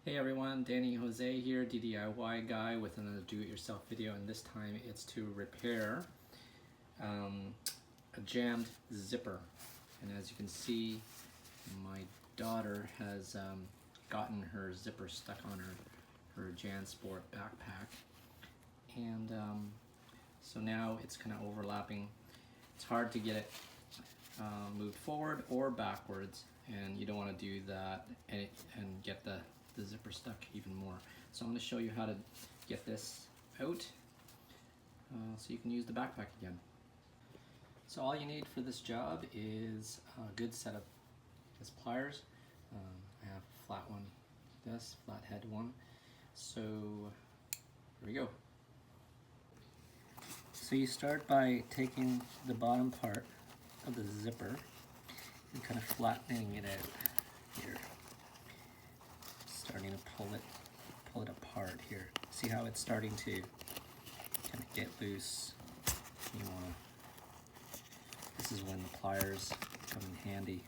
Hey everyone, Danny Jose here, DIY guy with another do-it-yourself video, and this time it's to repair a jammed zipper. And as you can see, my daughter has gotten her zipper stuck on her JanSport backpack, and so now it's kind of overlapping. It's hard to get it moved forward or backwards, and you don't want to do that and get the zipper stuck even more. So I'm going to show you how to get this out so you can use the backpack again. So all you need for this job is a good set of pliers. I have a flat one, this flat head one. So here we go. So you start by taking the bottom part of the zipper and kind of flattening it out here. Starting to pull it apart here. See how it's starting to kind of get loose? You wanna, this is when the pliers come in handy.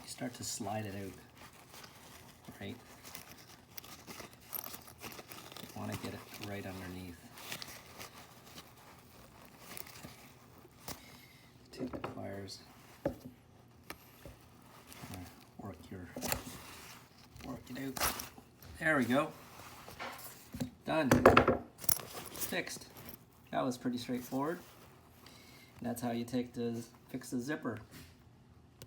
You start to slide it out, right? You wanna get it right underneath. Okay. Take the pliers. Work it out. There we go. Done. Fixed. That was pretty straightforward. That's how you fix the zipper.